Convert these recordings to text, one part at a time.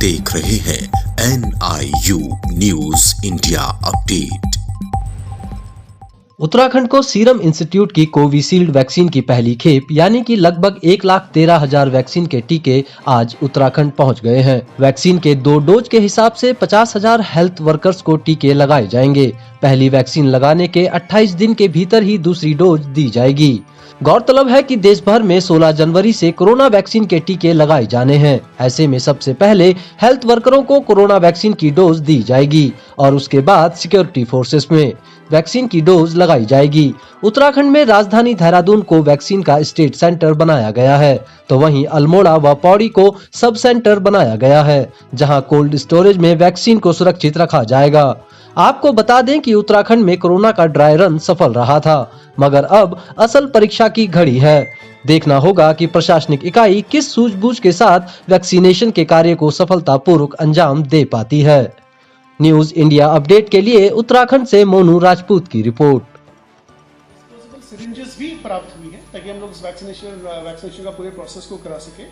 देख रहे हैं NIU news India update. Uttarakhand को सीरम इंस्टीट्यूट की कोविशील्ड वैक्सीन की पहली खेप यानी कि लगभग 1,13,000 वैक्सीन के टीके आज उत्तराखंड पहुंच गए हैं। वैक्सीन के 2 डोज के हिसाब से 50,000 हेल्थ वर्कर्स को टीके लगाए जाएंगे। पहली वैक्सीन लगाने के 28 दिन के भीतर ही दूसरी डोज दी जाएगी। गौरतलब है कि देश भर में 16 जनवरी से कोरोना वैक्सीन के टीके लगाए जाने हैं। ऐसे में सबसे पहले हेल्थ वर्करों को कोरोना वैक्सीन की डोज दी जाएगी और उसके बाद सिक्योरिटी फोर्सेस में वैक्सीन की डोज लगाई जाएगी। उत्तराखंड में राजधानी देहरादून को वैक्सीन का स्टेट सेंटर बनाया गया है, तो वहीं अल्मोड़ा व पौड़ी को सब सेंटर बनाया गया है, जहां कोल्ड स्टोरेज में वैक्सीन को सुरक्षित रखा जाएगा। आपको बता दें कि उत्तराखंड में कोरोना का ड्राई रन सफल रहा था, मगर अब असल परीक्षा की घड़ी है। देखना होगा कि प्रशासनिक इकाई किस सूझबूझ के साथ वैक्सीनेशन के कार्य को सफलतापूर्वक अंजाम दे पाती है। न्यूज इंडिया अपडेट के लिए उत्तराखंड से मोनू राजपूत की रिपोर्ट। सिरिंजेस भी प्राप्त हुई है ताकि हम लोग इस वैक्सीनेशन का पूरे प्रोसेस को करा सके।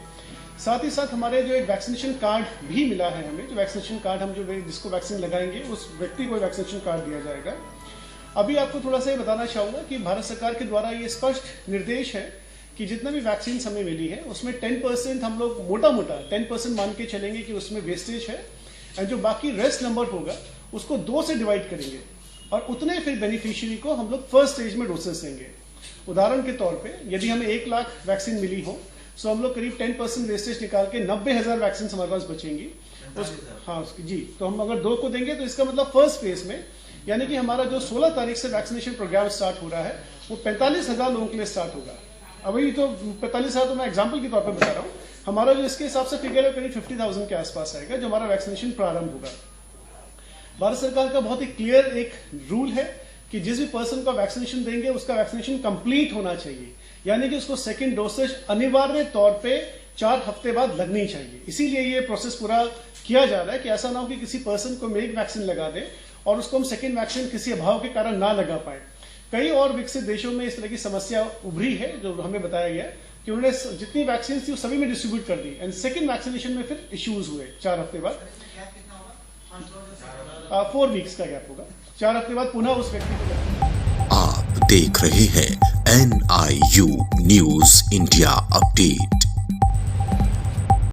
साथ ही साथ हमारे जो एक वैक्सीनेशन कार्ड भी मिला है हमें, जो वैक्सीनेशन कार्ड हम जो जिसको वैक्सीन लगाएंगे उस व्यक्ति को वैक्सीनेशन कार्ड दिया जाएगा। अभी आपको थोड़ा सा ये बताना चाहूँगा कि भारत सरकार के द्वारा ये स्पष्ट निर्देश है कि जितना भी वैक्सीन हमें मिली है उसमें 10% हम लोग मोटा 10% मान के चलेंगे कि उसमें वेस्टेज है, और जो बाकी रेस्ट नंबर होगा उसको 2 से डिवाइड करेंगे और उतने फिर बेनिफिशियरी को हम लोग फर्स्ट स्टेज में डोसेस देंगे। उदाहरण के तौर पे यदि हमें 1 लाख वैक्सीन मिली हो तो हम लोग करीब 10% वेस्टेज निकाल के 90,000 वैक्सीन हमारे पास बचेंगी। हाँ जी, तो हम अगर 2 को देंगे तो इसका मतलब फर्स्ट फेज में यानी कि हमारा जो 16 तारीख से वैक्सीनेशन प्रोग्राम स्टार्ट हो रहा है वो 45,000 लोगों के लिए स्टार्ट होगा। अभी तो 45,000 तो मैं एग्जाम्पल के तौर पर बता रहा हूँ। हमारा जो इसके हिसाब से फिगर है करीब 50,000 के आसपास आएगा जो हमारा वैक्सीनेशन प्रारंभ होगा। भारत सरकार का बहुत ही क्लियर एक रूल है कि जिस भी पर्सन को वैक्सीनेशन देंगे उसका वैक्सीनेशन कंप्लीट होना चाहिए, यानी कि उसको सेकंड डोसेज अनिवार्य तौर पे 4 हफ्ते बाद लगनी चाहिए। इसीलिए ये प्रोसेस पूरा किया जा रहा है कि ऐसा ना हो कि किसी पर्सन को हम एक वैक्सीन लगा दें और उसको हम सेकेंड वैक्सीन किसी अभाव के कारण ना लगा पाए। कई और विकसित देशों में इस तरह की समस्या उभरी है जो हमें बताया गया कि उन्होंने जितनी वैक्सीन थी सभी में डिस्ट्रीब्यूट कर दी एंड सेकेंड वैक्सीनेशन में फिर इश्यूज हुए 4 हफ्ते बाद। 4 वीक्स का गैप होगा, 4 हफ्ते बाद पुनः उस व्यक्ति को। आप देख रहे हैं NIU न्यूज इंडिया अपडेट।